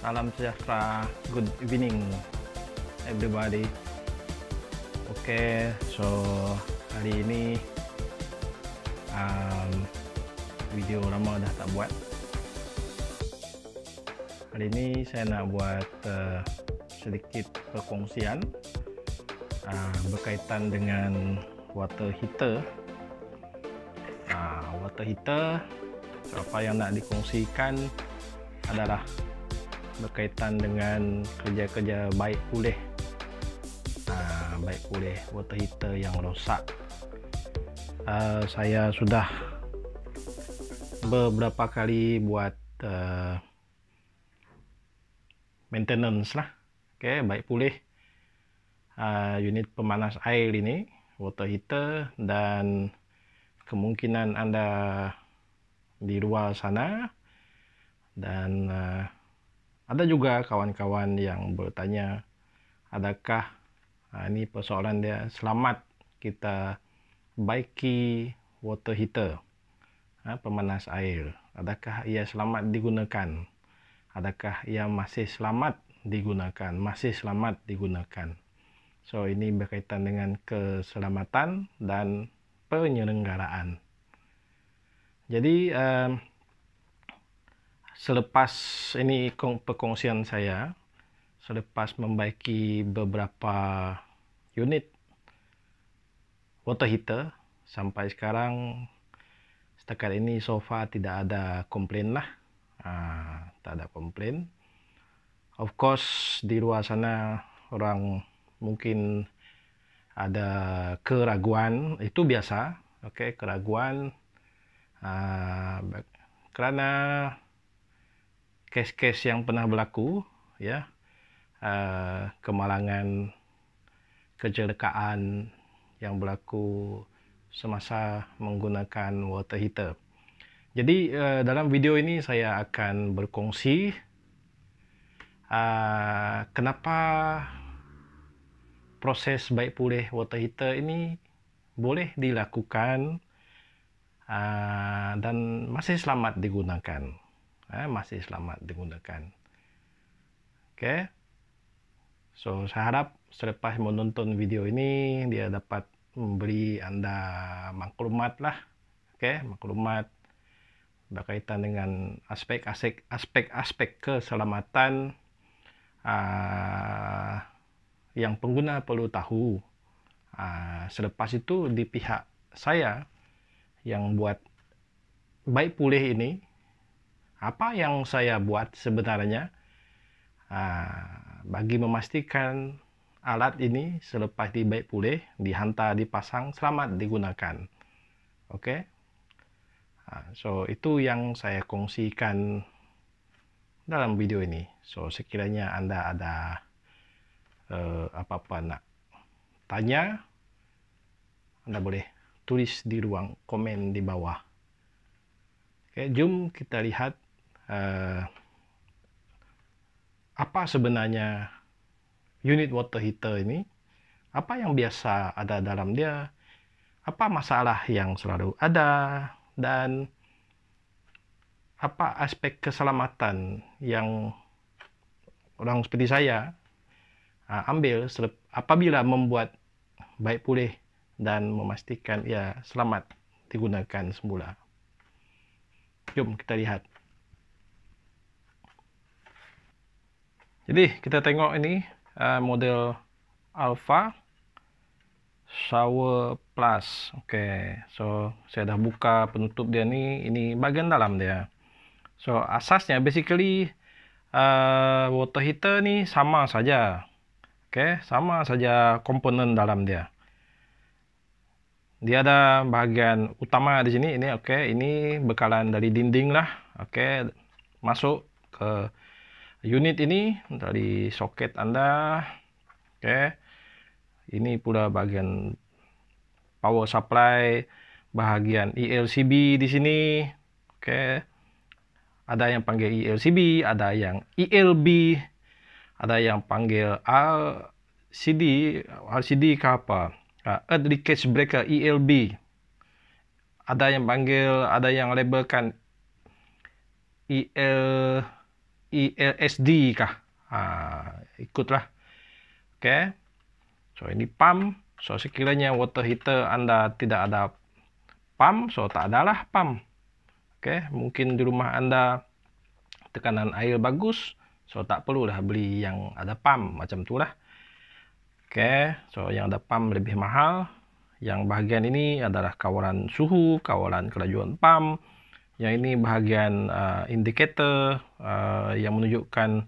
Salam sejahtera, good evening everybody. So hari ini video lama dah tak buat. Hari ini saya nak buat sedikit perkongsian berkaitan dengan water heater. Water heater, apa yang nak dikongsikan adalah berkaitan dengan kerja-kerja baik pulih water heater yang rosak. Saya sudah beberapa kali buat maintenance lah, baik pulih unit pemanas air ini, water heater, dan kemungkinan anda di luar sana dan ada juga kawan-kawan yang bertanya, adakah ini persoalan dia, selamat kita baiki water heater, pemanas air, adakah ia selamat digunakan, adakah ia masih selamat digunakan. So ini berkaitan dengan keselamatan dan penyelenggaraan. Jadi selepas ini perkongsian saya, selepas membaiki beberapa unit water heater, sampai sekarang setakat ini so far tidak ada komplain lah. Tak ada komplain. Of course di luar sana orang mungkin ada keraguan, itu biasa, keraguan kerana kes-kes yang pernah berlaku, ya, kemalangan, kecelakaan yang berlaku semasa menggunakan water heater. Jadi dalam video ini saya akan berkongsi kenapa proses baik pulih water heater ini boleh dilakukan dan masih selamat digunakan. So saya harap selepas menonton video ini dia dapat memberi anda maklumat lah, maklumat berkaitan dengan aspek-aspek keselamatan yang pengguna perlu tahu. Selepas itu di pihak saya yang buat baik pulih ini, apa yang saya buat sebenarnya bagi memastikan alat ini selepas dibaik pulih, dihantar, dipasang, selamat digunakan. So itu yang saya kongsikan dalam video ini. So sekiranya anda ada apa-apa nak tanya, anda boleh tulis di ruang komen di bawah. Jom kita lihat apa sebenarnya unit water heater ini, apa yang biasa ada dalam dia, apa masalah yang selalu ada, dan apa aspek keselamatan yang orang seperti saya ambil apabila membuat baik pulih dan memastikan ia selamat digunakan semula. Jom kita lihat. Jadi kita tengok ini model Alpha Shower Plus. So saya dah buka penutup dia ni. Ini bahagian dalam dia. So asasnya basically water heater ni sama saja. Sama saja komponen dalam dia. Dia ada bahagian utama di sini. Ini bekalan dari dinding lah. Masuk ke unit ini dari soket anda. Ini pula bahagian power supply, bahagian ELCB di sini. Ada yang panggil ELCB, ada yang ELB, ada yang panggil RCD ke apa? Earth Leakage Breaker, ELB. Ada yang labelkan EL ELSD kah? Ikutlah. Oke. So ini pump. So sekiranya water heater Anda tidak ada pump, so tak adalah pump. Oke, mungkin di rumah Anda tekanan air bagus, so tak perlulah beli yang ada pump macam itulah. Oke, so yang ada pump lebih mahal. Yang bahagian ini adalah kawalan suhu, kawalan kelajuan pump. Yang ini bahagian indikator yang menunjukkan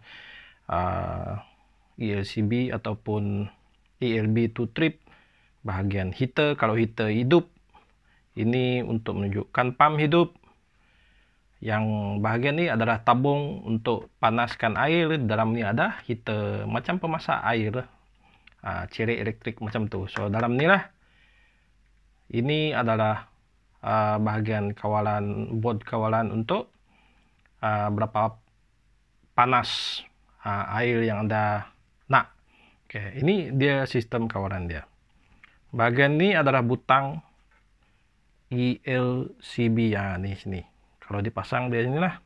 ELCB ataupun ELB to trip. Bahagian heater, kalau heater hidup, ini untuk menunjukkan pump hidup. Yang bahagian ini adalah tabung untuk panaskan air. Dalam ni ada heater macam pemasak air, cerik elektrik macam tu. So dalam ni lah, ini adalah bahagian kawalan, board kawalan untuk berapa panas air yang Anda nak. Oke, ini dia sistem kawalan dia. Bahagian ini adalah butang ELCB. Nih sini. Kalau dipasang di sini lah.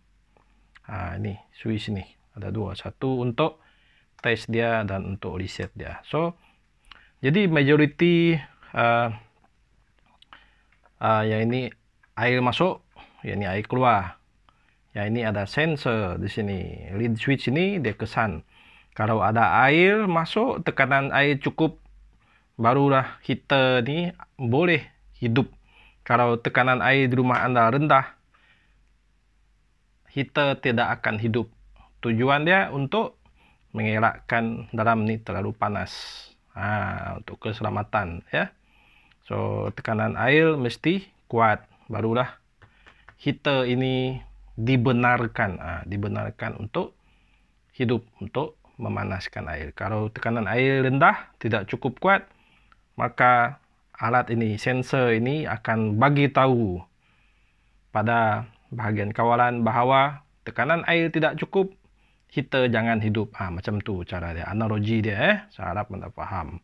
Ini switch ini ada dua, satu untuk tes dia dan untuk reset dia. So jadi majority yang ini air masuk, yang ini air keluar. Yang ini ada sensor di sini. Lead switch ini dia kesan. Kalau ada air masuk, tekanan air cukup, barulah heater ni boleh hidup. Kalau tekanan air di rumah Anda rendah, heater tidak akan hidup. Tujuan dia untuk mengelakkan dalam ni terlalu panas. Untuk keselamatan ya. So tekanan air mesti kuat, barulah heater ini dibenarkan, dibenarkan untuk hidup, untuk memanaskan air. Kalau tekanan air rendah, tidak cukup kuat, maka alat ini, sensor ini akan bagi tahu pada bahagian kawalan bahawa tekanan air tidak cukup, heater jangan hidup. Macam tu cara dia, analogi dia. Saya harap Anda faham.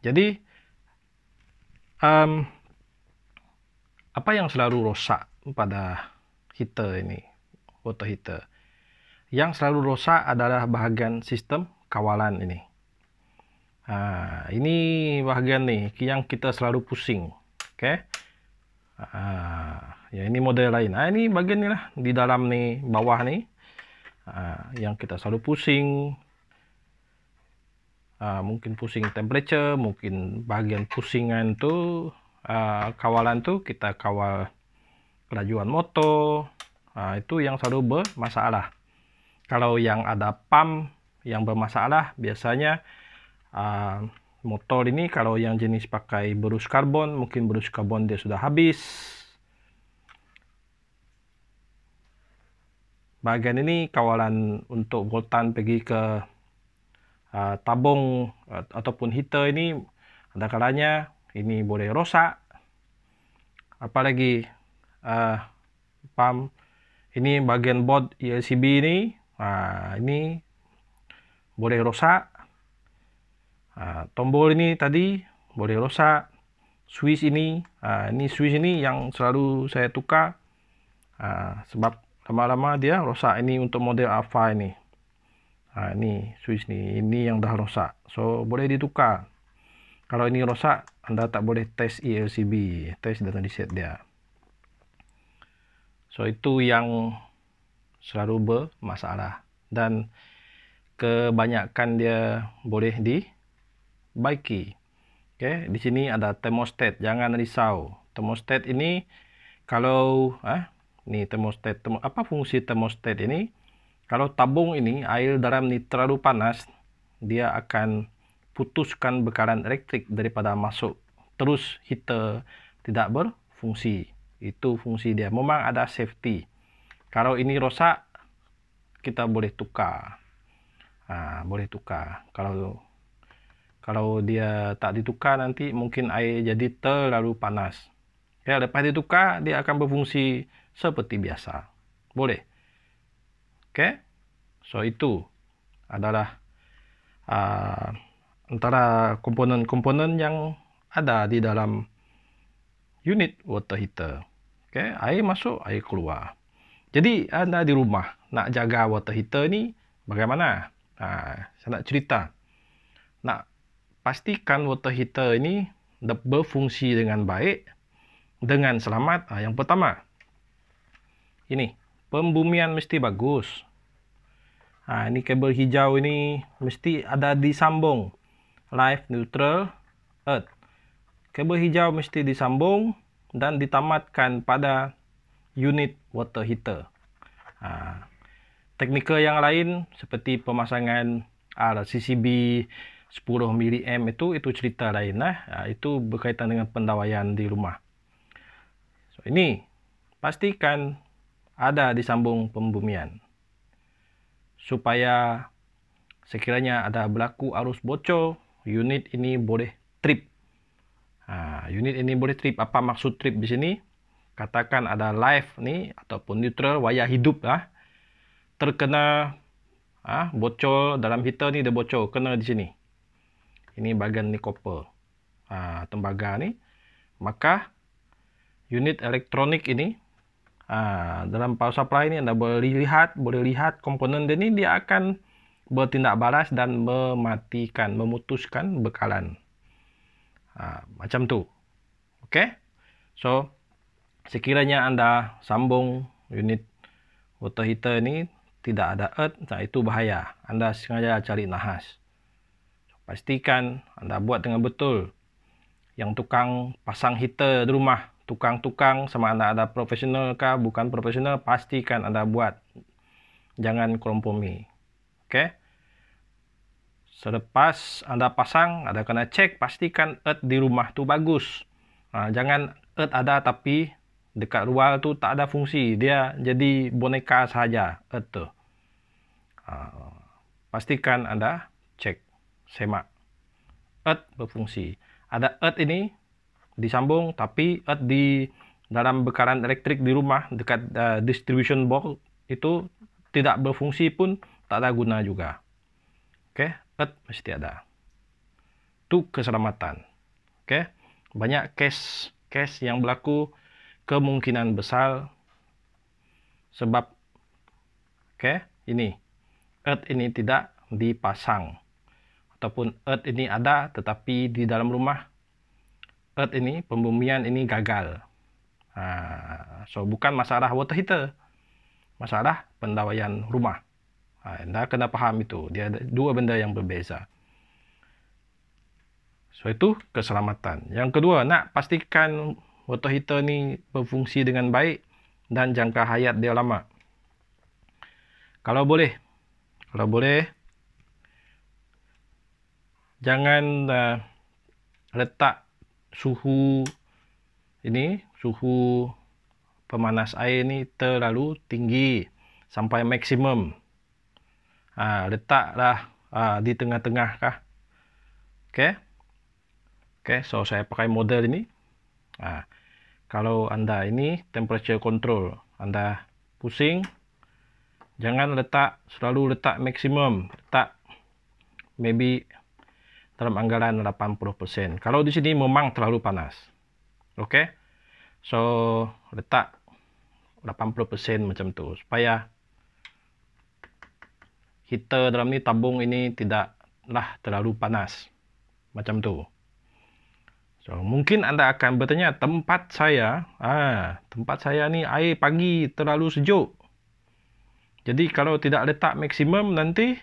Jadi apa yang selalu rosak pada heater ini, water heater? Yang selalu rosak adalah bahagian sistem kawalan ini. Ini bahagian nih yang kita selalu pusing. Oke. Ya ini model lain. Ini bagian ni lah di dalam nih, bawah nih, yang kita selalu pusing. Mungkin pusing temperature, mungkin bagian pusingan tu kawalan tu kita kawal kelajuan motor. Itu yang selalu bermasalah. Kalau yang ada pump yang bermasalah, biasanya motor ini kalau yang jenis pakai berus karbon, mungkin berus karbon dia sudah habis. Bahagian ini kawalan untuk voltan pergi ke tabung ataupun heater ini, ada kalanya ini boleh rosak. Apalagi pump ini, bagian board ELCB ini boleh rosak. Tombol ini tadi boleh rosak. Switch ini, switch ini yang selalu saya tukar, sebab lama-lama dia rosak. Ini untuk model Alpha ini. Ini switch ini yang dah rosak, so boleh ditukar. Kalau ini rosak, Anda tak boleh tes ELCB, tes dan reset dia. So itu yang selalu bermasalah, dan kebanyakan dia boleh dibaiki. Oke, di sini ada thermostat, jangan risau. Thermostat ini kalau ini thermostat, apa fungsi thermostat ini? Kalau tabung ini, air dalam ini terlalu panas, dia akan putuskan bekalan elektrik daripada masuk. Terus heater tidak berfungsi. Itu fungsi dia. Memang ada safety. Kalau ini rosak, kita boleh tukar. Boleh tukar. Kalau dia tak ditukar, nanti mungkin air jadi terlalu panas. Ya, lepas ditukar, dia akan berfungsi seperti biasa. Boleh. Oke, so itu adalah antara komponen-komponen yang ada di dalam unit water heater. Oke, air masuk, air keluar. Jadi anda di rumah nak jaga water heater ni bagaimana? Saya nak cerita. Nak pastikan water heater ini berfungsi dengan baik, dengan selamat. Yang pertama, ini pembumian mesti bagus. Ini kabel hijau ini mesti ada disambung. Live, neutral, earth. Kabel hijau mesti disambung dan ditamatkan pada unit water heater. Teknikal yang lain seperti pemasangan CCB 10 mA itu cerita lain lah. Itu berkaitan dengan pendawaian di rumah. So, ini pastikan ada disambung pembumian supaya sekiranya ada berlaku arus bocor, unit ini boleh trip. Unit ini boleh trip. Apa maksud trip di sini? Katakan ada live ni ataupun neutral, wayar hidup lah, terkena bocor dalam heater ni, dia bocor kena di sini. Ini bahagian ni copper, tembaga ni. Maka unit elektronik ini dalam power supply ni anda boleh lihat komponen dia ni, dia akan bertindak balas dan mematikan, memutuskan bekalan. Macam tu. Okey. So sekiranya anda sambung unit water heater ni tidak ada earth, itu bahaya. Anda sengaja cari nahas. Pastikan anda buat dengan betul. Yang tukang pasang heater di rumah, tukang-tukang, sama anda profesional kah bukan profesional, pastikan anda buat. Jangan kompromi. Okey. Selepas anda pasang, anda kena cek pastikan earth di rumah tu bagus. Jangan earth ada tapi dekat luar tu tak ada fungsi. Dia jadi boneka sahaja earth tu. Pastikan anda cek, semak. Earth berfungsi. Ada earth ini disambung tapi earth di dalam bekalan elektrik di rumah dekat distribution box itu tidak berfungsi pun tak ada guna juga. Okey, earth mesti ada. Itu keselamatan. Okey. Banyak kes yang berlaku kemungkinan besar sebab ini earth ini tidak dipasang ataupun earth ini ada tetapi di dalam rumah earth ini, pembumian ini gagal. So bukan masalah water heater, masalah pendawaian rumah. Anda kena faham itu, dia ada dua benda yang berbeza. So itu keselamatan. Yang kedua, nak pastikan water heater ni berfungsi dengan baik dan jangka hayat dia lama. Kalau boleh jangan letak suhu pemanas air ni terlalu tinggi sampai maksimum. Letaklah di tengah-tengah kah. Okey, so saya pakai model ini. Kalau anda ini temperature control, anda pusing, jangan selalu letak maksimum, letak maybe dalam anggaran 80%. Kalau di sini memang terlalu panas. Okey. So letak 80% macam tu supaya heater dalam ni, tabung ini tidaklah terlalu panas. Macam tu. So mungkin anda akan bertanya, tempat saya ni air pagi terlalu sejuk. Jadi kalau tidak letak maksimum nanti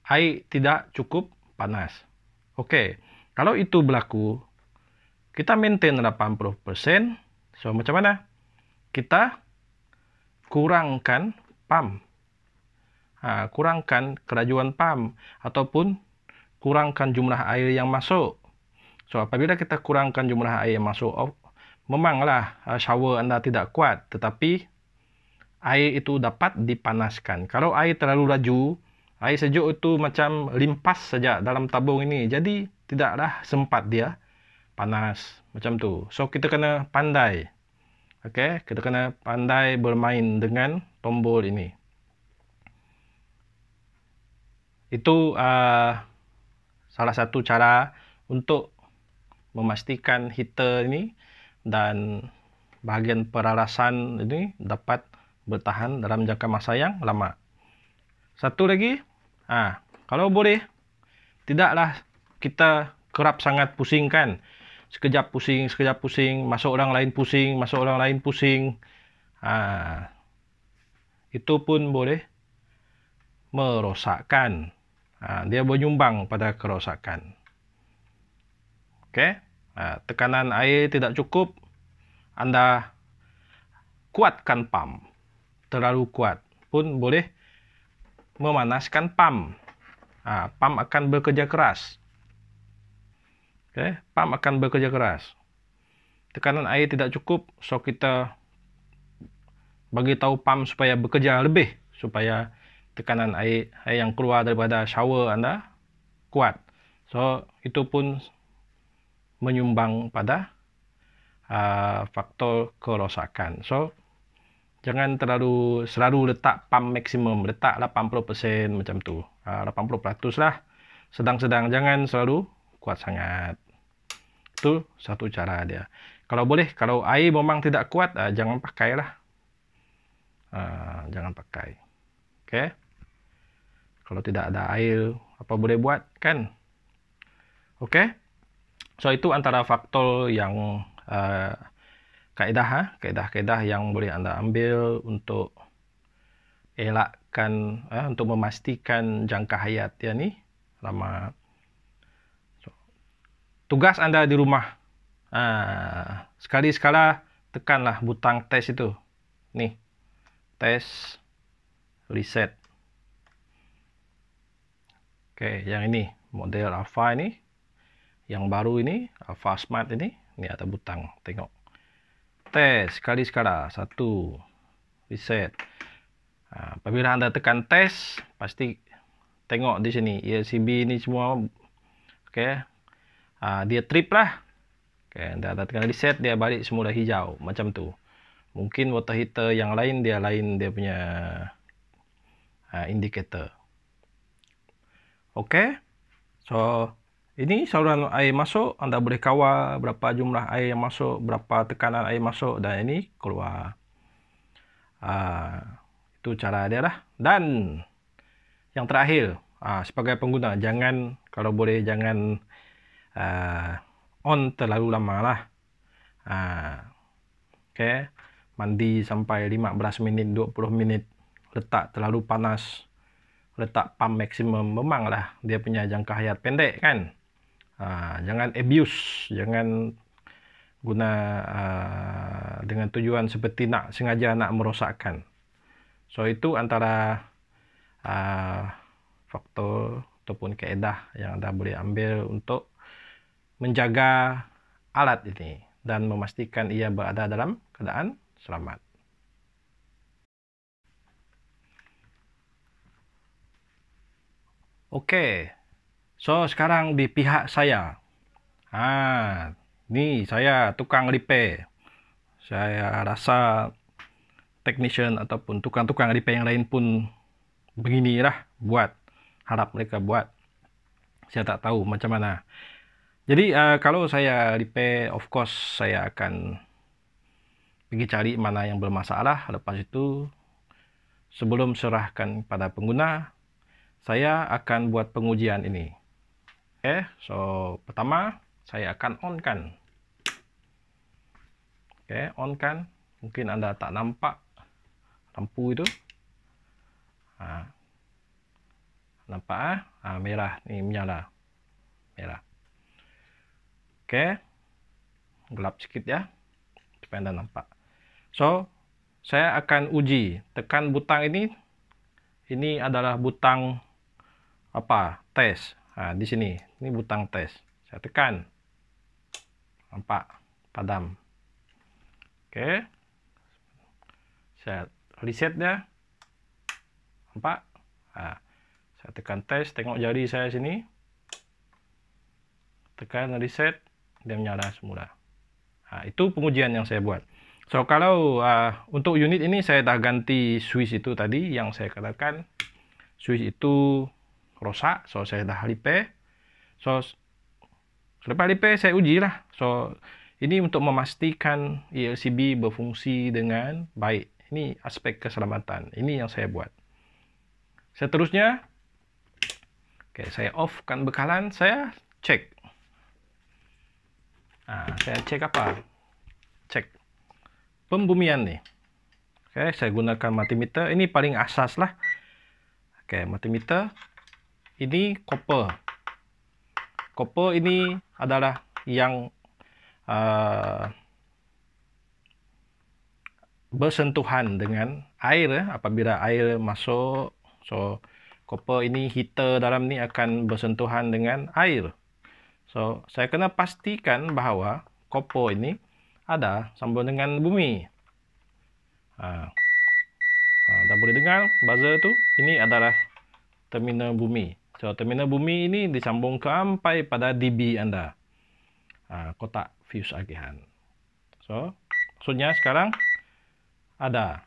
air tidak cukup panas. Okey, kalau itu berlaku, kita maintain 80%. So macam mana? Kita kurangkan pump. Kurangkan kelajuan pump ataupun kurangkan jumlah air yang masuk. So apabila kita kurangkan jumlah air yang masuk, memanglah shower anda tidak kuat, tetapi air itu dapat dipanaskan. Kalau air terlalu laju, air sejuk itu macam limpas saja dalam tabung ini. Jadi tidaklah sempat dia panas. Macam tu. So kita kena pandai. Okey, kita kena pandai bermain dengan tombol ini. Itu salah satu cara untuk memastikan heater ini dan bahagian peralasan ini dapat bertahan dalam jangka masa yang lama. Satu lagi, kalau boleh, tidaklah kita kerap sangat pusing kan. Sekejap pusing, masuk orang lain pusing. Itu pun boleh merosakkan. Dia menyumbang pada kerosakan. Okey. Tekanan air tidak cukup, Anda kuatkan pam. Terlalu kuat pun boleh memanaskan pam. Pam akan bekerja keras. Pam akan bekerja keras. Tekanan air tidak cukup, so kita bagi tahu pam supaya bekerja lebih, supaya tekanan air yang keluar daripada shower Anda kuat. So itu pun menyumbang pada faktor kerosakan. So jangan selalu letak pam maksimum, letak 80% macam tu. 80% lah. Sedang-sedang, jangan selalu kuat sangat. Itu satu cara dia. Kalau boleh, kalau air memang tidak kuat, jangan pakailah. Jangan pakai. Okey. Kalau tidak ada air, apa boleh buat kan? Okey. So itu antara faktor yang kaedah yang boleh Anda ambil untuk elakkan, untuk memastikan jangka hayat dia ni lama. So, tugas Anda di rumah, sekali-sekala tekanlah butang test itu. Ni, test reset. Okey, yang ini model Alpha ini, yang baru ini Alpha Smart ini ada butang. Tengok, test sekali-sekala, 1 reset. Apabila Anda tekan test, pasti tengok di sini ELCB ini semua. Okey, dia trip lah. Okey, Anda tekan reset, dia balik semula hijau macam tu. Mungkin water heater yang lain dia punya indikator. Okey. So ini saluran air masuk, Anda boleh kawal berapa jumlah air yang masuk, berapa tekanan air masuk, dan ini keluar. Itu cara dia lah. Dan yang terakhir, sebagai pengguna, kalau boleh jangan on terlalu lama lah. Okey, mandi sampai 15 minit, 20 minit, letak terlalu panas, letak pam maksimum, memanglah dia punya jangka hayat pendek kan. Jangan abuse, jangan guna dengan tujuan seperti sengaja nak merosakkan. So itu antara faktor ataupun kaedah yang Anda boleh ambil untuk menjaga alat ini dan memastikan ia berada dalam keadaan selamat. Okey. So sekarang di pihak saya. Ni saya tukang repair. Saya rasa technician ataupun tukang-tukang repair yang lain pun beginilah buat. Harap mereka buat. Saya tak tahu macam mana. Jadi kalau saya repair, of course saya akan pergi cari mana yang bermasalah. Lepas itu, sebelum serahkan pada pengguna, saya akan buat pengujian ini. Okey, so pertama saya akan on-kan. Okey, on-kan. Mungkin Anda tak nampak lampu itu. Nampak merah ni menyala. Merah. Okey. Gelap sikit ya. Supaya Anda nampak. So, saya akan uji. Tekan butang ini. Ini adalah butang tes. Di sini. Ini butang tes. Saya tekan. Nampak? Padam. Okey. Saya reset dia. Nampak? Saya tekan tes. Tengok jari saya sini. Tekan reset. Dia menyala semula. Itu pengujian yang saya buat. So, kalau untuk unit ini saya dah ganti switch itu tadi yang saya katakan. Switch itu rosak. So, saya dah repair. So, selepas repair saya uji lah. So, Ini untuk memastikan ELCB berfungsi dengan baik. Ini aspek keselamatan. Ini yang saya buat. Seterusnya, saya offkan bekalan, saya cek. Saya cek apa? Cek pembumian nih. Saya gunakan multimeter. Ini paling asas lah. Multimeter. Ini copper. Copper ini adalah yang bersentuhan dengan air. Apabila air masuk, so copper ini, heater dalam ni akan bersentuhan dengan air. So saya kena pastikan bahawa copper ini ada sambung dengan bumi. Dah boleh dengar buzzer tu? Ini adalah terminal bumi. So terminal bumi ini disambung sampai pada DB anda, kotak fuse agihan. So maksudnya sekarang ada.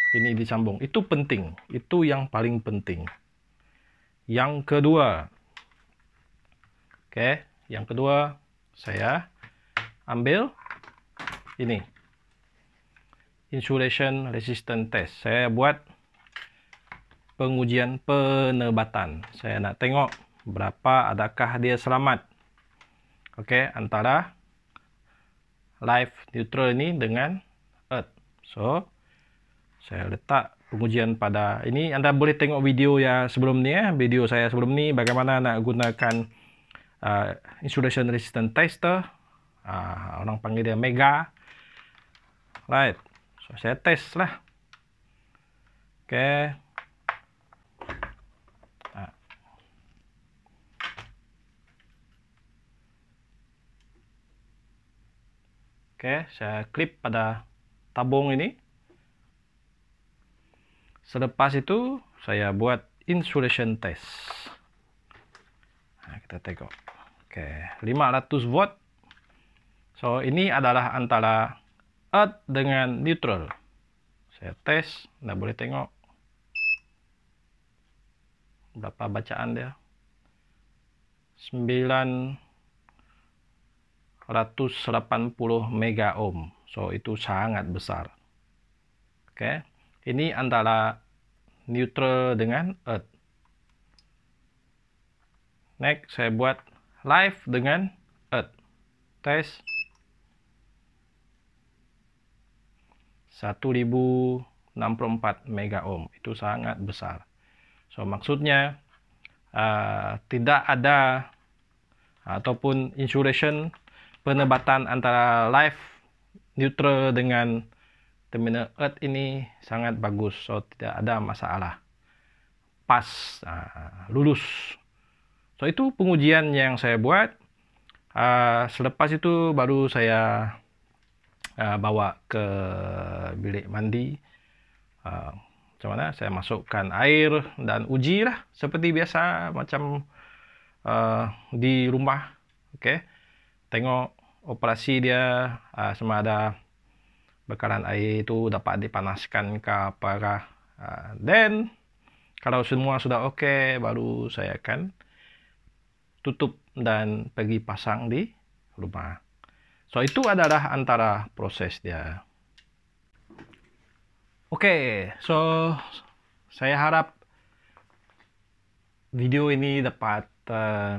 Ini disambung. Itu penting. Itu yang paling penting. Yang kedua. Yang kedua, saya ambil ini. Insulation resistance test. Saya buat pengujian penebatan. Saya nak tengok berapa adakah dia selamat. Antara live neutral ini dengan earth. So saya letak pengujian pada ini. Anda boleh tengok video yang sebelum ni, video saya sebelum ni, bagaimana nak gunakan insulation resistance tester. Orang panggil dia Mega. Right. So saya test lah. Saya klip pada tabung ini. Selepas itu, saya buat insulation test. Kita tengok. 500 volt. So, ini adalah antara earth dengan neutral. Saya test. Anda boleh tengok berapa bacaan dia. 980 mega ohm. So itu sangat besar. Ini antara neutral dengan earth. Next saya buat live dengan earth. Test 1064 mega ohm. Itu sangat besar. So maksudnya tidak ada ataupun insulation penebatan antara live neutral dengan terminal earth ini sangat bagus. So tidak ada masalah. Pas, lulus. So itu pengujian yang saya buat. Selepas itu baru saya bawa ke bilik mandi. Macam mana? Saya masukkan air dan uji lah. Seperti biasa macam di rumah. Tengok operasi dia, sama ada bekalan air itu dapat dipanaskan ke apakah. Then kalau semua sudah okey, baru saya akan tutup dan pergi pasang di rumah. So itu adalah antara proses dia. So saya harap video ini dapat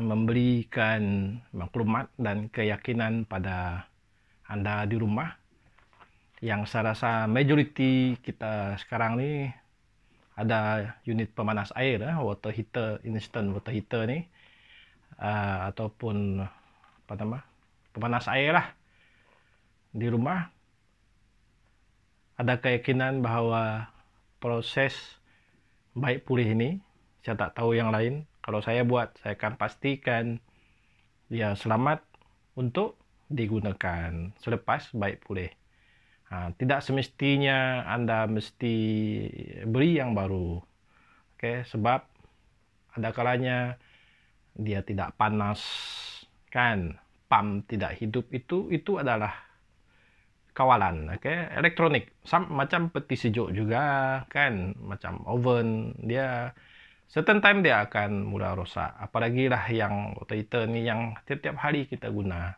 memberikan maklumat dan keyakinan pada anda di rumah. Yang saya rasa majoriti kita sekarang ni ada unit pemanas air, water heater, instant water heater ni, ataupun pemanas air lah di rumah. Ada keyakinan bahawa proses baik pulih ini, saya tak tahu yang lain. Kalau saya buat, saya akan pastikan dia selamat untuk digunakan selepas baik pulih. Tidak semestinya anda mesti beri yang baru. Sebab ada kalanya dia tidak panas, kan? Pump tidak hidup itu adalah kawalan. Elektronik macam peti sejuk juga, kan? Macam oven, dia certain time dia akan mula rosak. Apalagi lah yang water heater ni yang tiap-tiap hari kita guna.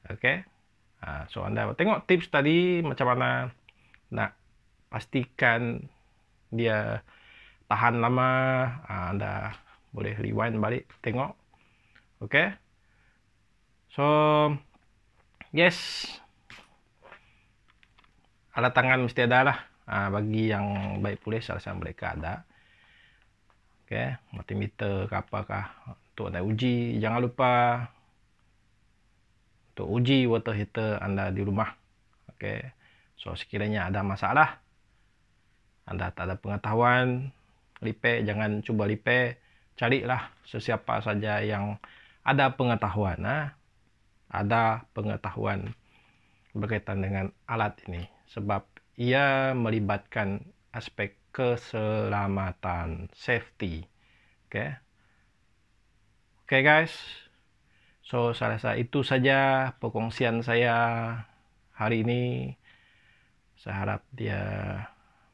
Oke. So Anda tengok tips tadi macam mana nak pastikan dia tahan lama. Anda boleh rewind balik tengok. Oke. So yes, alat tangan mesti ada lah. Bagi yang baik pulih saya rasa mereka ada. Oke, multimeter ke apakah untuk anda uji. Jangan lupa untuk uji water heater anda di rumah. Oke, so sekiranya ada masalah, anda tak ada pengetahuan repair, jangan cuba repair. Carilah sesiapa saja yang ada pengetahuan. Ada pengetahuan berkaitan dengan alat ini. Sebab ia melibatkan aspek keselamatan, safety. Oke. Oke guys. So saya rasa itu saja perkongsian saya hari ini. Saya harap dia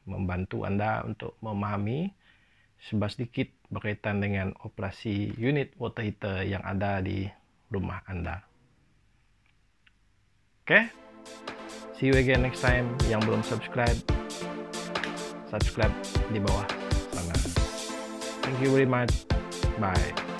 membantu Anda untuk memahami sedikit berkaitan dengan operasi unit water heater yang ada di rumah Anda. Oke. See you again next time. Yang belum subscribe di bawah sana. Thank you very much. Bye.